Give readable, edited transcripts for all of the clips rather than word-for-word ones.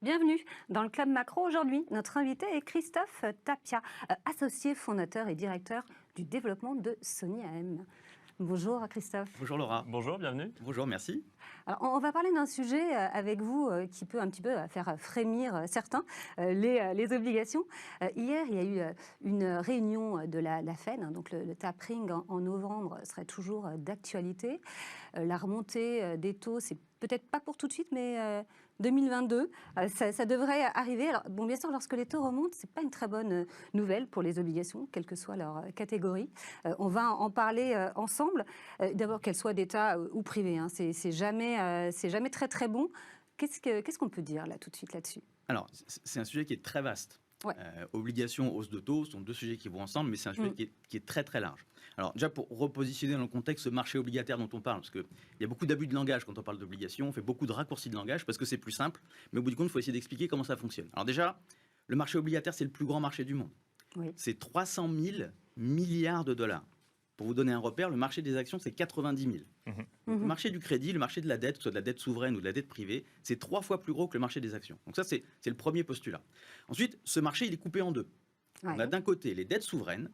Bienvenue dans le Club Macro. Aujourd'hui, notre invité est Christophe Tapia, associé fondateur et directeur du développement de Sony AM. Bonjour Christophe. Bonjour Laura. Bonjour, bienvenue. Bonjour, merci. Alors, on va parler d'un sujet avec vous qui peut un petit peu faire frémir certains, les obligations. Hier, il y a eu une réunion de la Fed, donc le tapering en novembre serait toujours d'actualité. La remontée des taux, c'est peut-être pas pour tout de suite, mais 2022, ça devrait arriver. Alors, bon, bien sûr, lorsque les taux remontent, c'est pas une très bonne nouvelle pour les obligations, quelle que soit leur catégorie. On va en parler ensemble. D'abord, qu'elles soient d'État ou privées, hein, c'est jamais très très bon. Qu'est-ce qu'on peut dire là tout de suite là-dessus? Alors, c'est un sujet qui est très vaste. Ouais. Obligation, hausse de taux sont deux sujets qui vont ensemble, mais c'est un sujet qui est très très large. Alors déjà, pour repositionner dans le contexte ce marché obligataire dont on parle, parce qu'il y a beaucoup d'abus de langage quand on parle d'obligation, on fait beaucoup de raccourcis de langage parce que c'est plus simple, mais au bout du compte, il faut essayer d'expliquer comment ça fonctionne. Alors déjà, le marché obligataire, c'est le plus grand marché du monde. Oui. C'est 300 000 milliards de dollars. Pour vous donner un repère, le marché des actions, c'est 90 000. Le marché du crédit, le marché de la dette, que ce soit de la dette souveraine ou de la dette privée, c'est 3 fois plus gros que le marché des actions. Donc ça, c'est le premier postulat. Ensuite, ce marché, il est coupé en deux. Ouais. On a d'un côté les dettes souveraines,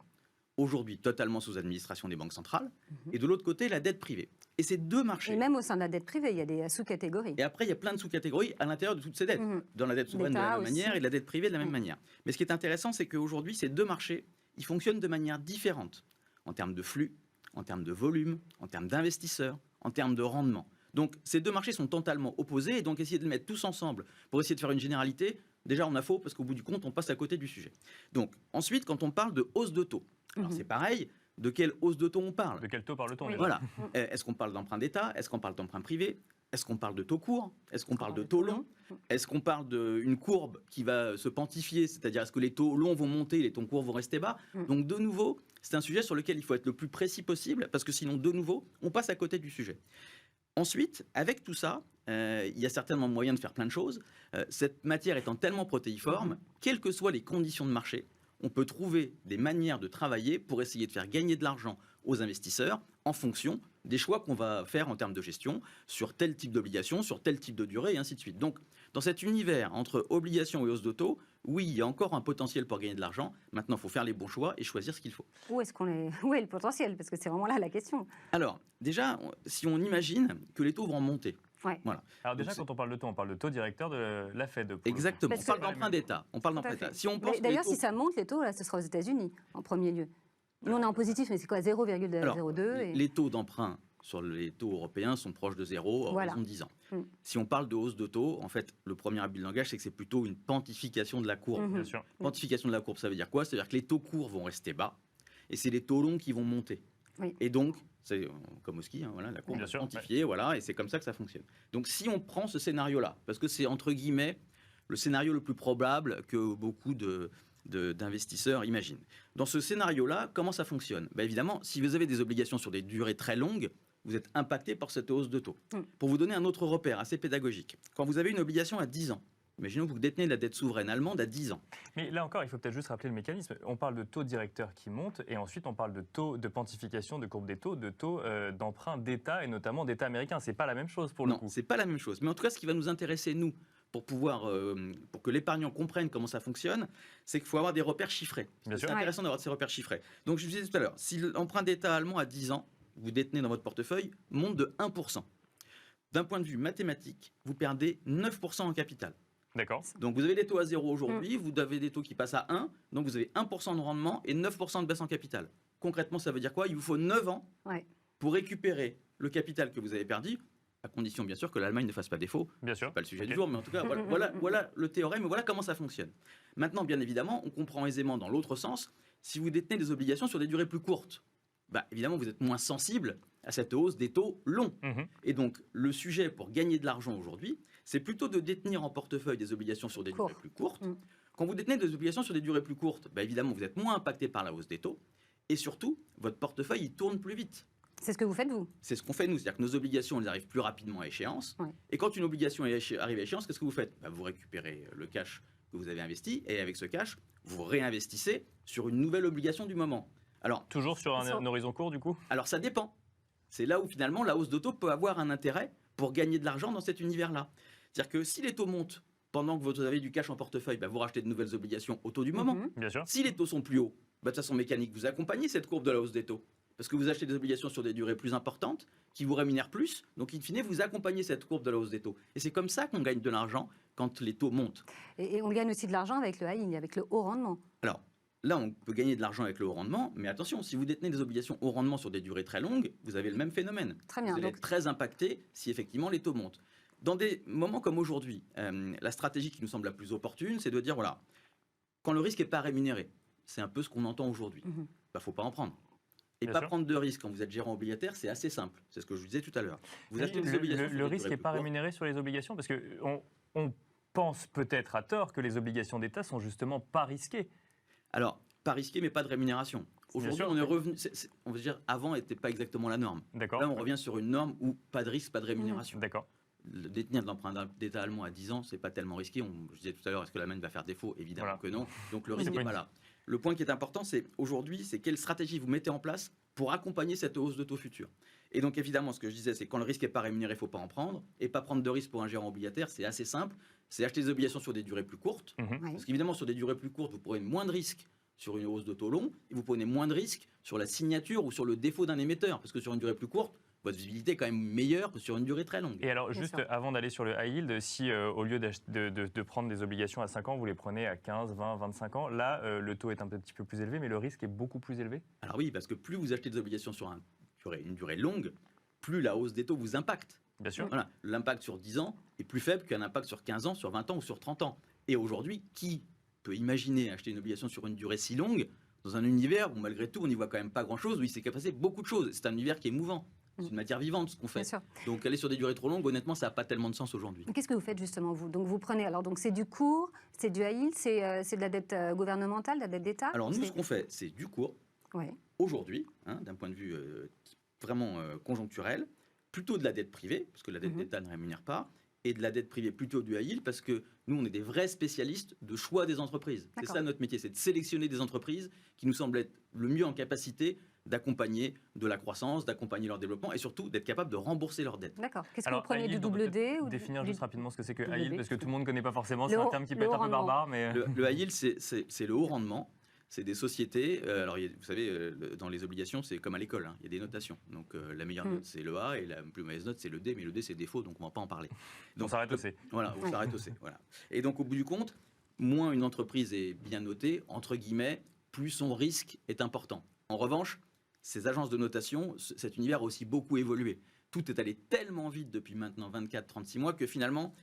aujourd'hui totalement sous administration des banques centrales, et de l'autre côté, la dette privée. Et ces deux marchés... Et même au sein de la dette privée, il y a des sous-catégories. Et après, il y a plein de sous-catégories à l'intérieur de toutes ces dettes. Dans la dette souveraine de la même manière et de la dette privée de la même manière. Mais ce qui est intéressant, c'est qu'aujourd'hui, ces deux marchés, ils fonctionnent de manière différente en termes de flux, en termes de volume, en termes d'investisseurs, en termes de rendement. Donc ces deux marchés sont totalement opposés, et donc essayer de les mettre tous ensemble pour essayer de faire une généralité, déjà on a faux, parce qu'au bout du compte, on passe à côté du sujet. Donc ensuite, quand on parle de hausse de taux, alors c'est pareil, de quelle hausse de taux on parle? De quel taux parle-t-on déjà? Voilà. Est-ce qu'on parle d'emprunt d'État? Est-ce qu'on parle d'emprunt privé? Est-ce qu'on parle de taux court? Est-ce qu'on parle de taux long? Est-ce qu'on parle d'une courbe qui va se pontifier? C'est-à-dire, est-ce que les taux longs vont monter et les taux courts vont rester bas? Donc, de nouveau, c'est un sujet sur lequel il faut être le plus précis possible, parce que sinon, de nouveau, on passe à côté du sujet. Ensuite, avec tout ça, il y a certainement moyen de faire plein de choses. Cette matière étant tellement protéiforme, quelles que soient les conditions de marché, on peut trouver des manières de travailler pour essayer de faire gagner de l'argent aux investisseurs en fonction des choix qu'on va faire en termes de gestion sur tel type d'obligation, sur tel type de durée, et ainsi de suite. Donc, dans cet univers entre obligations et hausse de taux, oui, il y a encore un potentiel pour gagner de l'argent. Maintenant, il faut faire les bons choix et choisir ce qu'il faut. Où est le potentiel? Parce que c'est vraiment là la question. Alors, déjà, si on imagine que les taux vont monter, Ouais. voilà. Alors déjà, quand on parle de taux directeur de la Fed. Exactement. Parce On parle que- d'emprunt d'État. On parle d'emprunt d'État. Si on pense que les D'ailleurs, taux- si ça monte, les taux, là, ce sera aux États-Unis, en premier lieu. Nous, on est en positif, mais c'est quoi, 0,02 et... Les taux d'emprunt sur les taux européens sont proches de zéro à Voilà. horizon 10 ans. Si on parle de hausse de taux, en fait, le premier abus de langage, c'est que c'est plutôt une pontification de la courbe. Bien sûr. Pontification de la courbe, ça veut dire quoi? Ça veut dire que les taux courts vont rester bas et c'est les taux longs qui vont monter. Oui. Et donc, c'est comme au ski, hein, voilà, la courbe Bien est sûr, pontifiée, voilà, et c'est comme ça que ça fonctionne. Donc si on prend ce scénario-là, parce que c'est entre guillemets le scénario le plus probable que beaucoup d'investisseurs imaginent. Dans ce scénario-là, comment ça fonctionne? Évidemment, si vous avez des obligations sur des durées très longues, vous êtes impacté par cette hausse de taux. Pour vous donner un autre repère assez pédagogique, quand vous avez une obligation à 10 ans, imaginons que vous détenez de la dette souveraine allemande à 10 ans. Mais là encore, il faut peut-être juste rappeler le mécanisme. On parle de taux directeur qui monte et ensuite on parle de taux de pontification de courbe des taux, de taux d'emprunt d'État et notamment d'État américain. C'est pas la même chose pour le coup. Non, c'est pas la même chose. Mais en tout cas, ce qui va nous intéresser, nous, pour que l'épargnant comprenne comment ça fonctionne, c'est qu'il faut avoir des repères chiffrés. Bien sûr. C'est intéressant d'avoir ces repères chiffrés. Donc, je vous disais tout à l'heure, si l'emprunt d'État allemand à 10 ans, vous détenez dans votre portefeuille, monte de 1%. D'un point de vue mathématique, vous perdez 9% en capital. D'accord. Donc, vous avez des taux à 0 aujourd'hui, vous avez des taux qui passent à 1, donc vous avez 1% de rendement et 9% de baisse en capital. Concrètement, ça veut dire quoi? Il vous faut 9 ans Ouais. pour récupérer le capital que vous avez perdu, à condition bien sûr que l'Allemagne ne fasse pas défaut. Bien sûr. C'est pas le sujet Ok. du jour, mais en tout cas, voilà le théorème, et voilà comment ça fonctionne. Maintenant, bien évidemment, on comprend aisément dans l'autre sens, si vous détenez des obligations sur des durées plus courtes, évidemment, vous êtes moins sensible à cette hausse des taux longs. Et donc, le sujet pour gagner de l'argent aujourd'hui, c'est plutôt de détenir en portefeuille des obligations sur des durées plus courtes. Quand vous détenez des obligations sur des durées plus courtes, évidemment, vous êtes moins impacté par la hausse des taux, et surtout, votre portefeuille, il tourne plus vite. C'est ce que vous faites, vous? C'est ce qu'on fait, nous. C'est-à-dire que nos obligations, elles arrivent plus rapidement à échéance. Ouais. Et quand une obligation arrive à échéance, qu'est-ce que vous faites? Vous récupérez le cash que vous avez investi, et avec ce cash, vous réinvestissez sur une nouvelle obligation du moment. Alors, Toujours sur un horizon court, du coup? alors ça dépend. C'est là où finalement la hausse de taux peut avoir un intérêt pour gagner de l'argent dans cet univers-là. C'est-à-dire que si les taux montent pendant que vous avez du cash en portefeuille, vous rachetez de nouvelles obligations au taux du moment. Bien sûr. Si les taux sont plus hauts, de façon mécanique, vous accompagnez cette courbe de la hausse des taux. Parce que vous achetez des obligations sur des durées plus importantes, qui vous rémunèrent plus. Donc, in fine, vous accompagnez cette courbe de la hausse des taux. Et c'est comme ça qu'on gagne de l'argent quand les taux montent. Et on gagne aussi de l'argent avec le high yield, avec le haut rendement. Alors, là, on peut gagner de l'argent avec le haut rendement, mais attention, si vous détenez des obligations haut rendement sur des durées très longues, vous avez le même phénomène. Très bien. Vous allez être très impacté si effectivement les taux montent. Dans des moments comme aujourd'hui, la stratégie qui nous semble la plus opportune, c'est de dire, voilà, quand le risque n'est pas rémunéré, c'est un peu ce qu'on entend aujourd'hui, faut pas en prendre. Et Bien pas sûr. prendre de risque quand vous êtes gérant obligataire, c'est assez simple. C'est ce que je vous disais tout à l'heure. Vous achetez des obligations. Le risque n'est pas rémunéré sur les obligations parce qu'on pense peut-être à tort que les obligations d'État sont justement pas risquées. Alors, pas risqué, mais pas de rémunération. Aujourd'hui, sûr, on est revenu. On va dire, avant n'était pas exactement la norme. D'accord. Là, on revient sur une norme où pas de risque, pas de rémunération. D'accord. Le détenir de l'emprunt d'État allemand à 10 ans, c'est pas tellement risqué. Je disais tout à l'heure, est-ce que la main va faire défaut? Évidemment que non. Donc le risque n'est pas là. Le point qui est important, c'est aujourd'hui, c'est quelle stratégie vous mettez en place pour accompagner cette hausse de taux futur. Et donc évidemment, ce que je disais, c'est quand le risque n'est pas rémunéré, il ne faut pas en prendre. Et pas prendre de risque pour un gérant obligataire, c'est assez simple. C'est acheter des obligations sur des durées plus courtes. Parce qu'évidemment, sur des durées plus courtes, vous prenez moins de risques sur une hausse de taux long, et vous prenez moins de risques sur la signature ou sur le défaut d'un émetteur. Parce que sur une durée plus courte, votre visibilité est quand même meilleure que sur une durée très longue. Et alors, juste avant d'aller sur le high yield, si au lieu de prendre des obligations à 5 ans, vous les prenez à 15, 20, 25 ans, là, le taux est un petit peu plus élevé, mais le risque est beaucoup plus élevé? Alors oui, parce que plus vous achetez des obligations sur une durée longue, plus la hausse des taux vous impacte. Bien sûr. Voilà, l'impact sur 10 ans est plus faible qu'un impact sur 15 ans, sur 20 ans ou sur 30 ans. Et aujourd'hui, qui peut imaginer acheter une obligation sur une durée si longue dans un univers où malgré tout on n'y voit quand même pas grand-chose, où il s'est passé beaucoup de choses? C'est un univers qui est mouvant. C'est une matière vivante ce qu'on fait. Donc aller sur des durées trop longues, honnêtement, ça n'a pas tellement de sens aujourd'hui. Qu'est-ce que vous faites justement vous? Donc vous prenez, alors donc c'est du court, c'est du high yield, c'est de la dette gouvernementale, de la dette d'État? Alors nous, ce qu'on fait, c'est du court. Aujourd'hui, d'un point de vue vraiment conjoncturel, plutôt de la dette privée, parce que la dette d'État ne rémunère pas, et de la dette privée plutôt du high yield, parce que nous, on est des vrais spécialistes de choix des entreprises. C'est ça notre métier, c'est de sélectionner des entreprises qui nous semblent être le mieux en capacité d'accompagner de la croissance, d'accompagner leur développement et surtout d'être capable de rembourser leurs dettes. D'accord. Qu'est-ce que vous prenez du double D ou définir juste rapidement ce que c'est que double high yield, B, parce que tout le monde ne connaît pas forcément, c'est un terme qui peut être un peu barbare. Mais... Le high yield, c'est le haut rendement. C'est des sociétés, alors vous savez, dans les obligations, c'est comme à l'école, il y a des notations. Donc la meilleure note, c'est le A, et la plus mauvaise note, c'est le D, mais le D, c'est défaut, donc on ne va pas en parler. Donc, on s'arrête au C. Voilà, on s'arrête au C. Voilà. Et donc au bout du compte, moins une entreprise est bien notée, entre guillemets, plus son risque est important. En revanche, ces agences de notation, cet univers a aussi beaucoup évolué. Tout est allé tellement vite depuis maintenant 24-36 mois que finalement,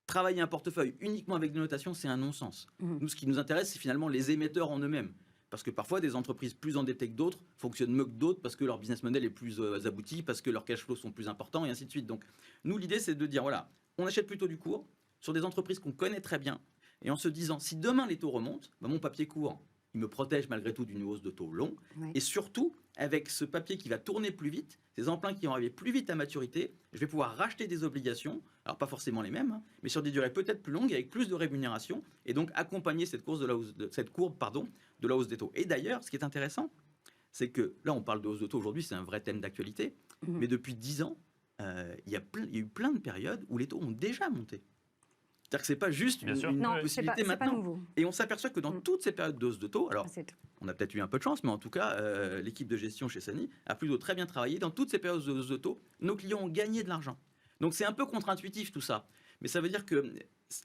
travailler un portefeuille uniquement avec des notations, c'est un non-sens. Nous, ce qui nous intéresse, c'est finalement les émetteurs en eux-mêmes. Parce que parfois, des entreprises plus endettées que d'autres fonctionnent mieux que d'autres parce que leur business model est plus abouti, parce que leurs cash flows sont plus importants, et ainsi de suite. Donc, nous, l'idée, c'est de dire, voilà, on achète plutôt du court sur des entreprises qu'on connaît très bien, et en se disant, si demain les taux remontent, mon papier court, il me protège malgré tout d'une hausse de taux long. Et surtout, avec ce papier qui va tourner plus vite, ces emprunts qui vont arriver plus vite à maturité, je vais pouvoir racheter des obligations, alors pas forcément les mêmes, mais sur des durées peut-être plus longues, avec plus de rémunération, et donc accompagner cette courbe de la hausse des taux. Et d'ailleurs, ce qui est intéressant, c'est que là, on parle de hausse de taux aujourd'hui, c'est un vrai thème d'actualité, mais depuis 10 ans, il y a eu plein de périodes où les taux ont déjà monté. C'est-à-dire que ce n'est pas juste une possibilité maintenant. Et on s'aperçoit que dans toutes ces périodes de hausse de taux, alors on a peut-être eu un peu de chance, mais en tout cas, l'équipe de gestion chez Sani a plutôt très bien travaillé. Dans toutes ces périodes de hausse de taux, nos clients ont gagné de l'argent. Donc c'est un peu contre-intuitif tout ça. Mais ça veut dire que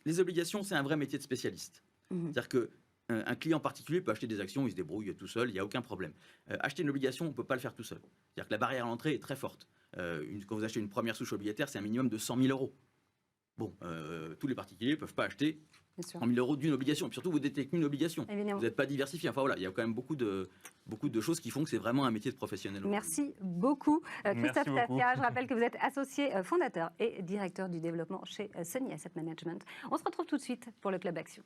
les obligations, c'est un vrai métier de spécialiste. C'est-à-dire qu'un client particulier peut acheter des actions, il se débrouille tout seul, il n'y a aucun problème. Acheter une obligation, on ne peut pas le faire tout seul. C'est-à-dire que la barrière à l'entrée est très forte. Quand vous achetez une première souche obligataire, c'est un minimum de 100 000 euros. Bon, tous les particuliers ne peuvent pas acheter 100 000 euros d'une obligation. Et puis surtout, vous détenez une obligation. Évidemment. Vous n'êtes pas diversifié. Enfin voilà, il y a quand même beaucoup de choses qui font que c'est vraiment un métier de professionnel. Merci beaucoup. Christophe Tafia, je rappelle que vous êtes associé fondateur et directeur du développement chez Sani Asset Management. On se retrouve tout de suite pour le Club Action.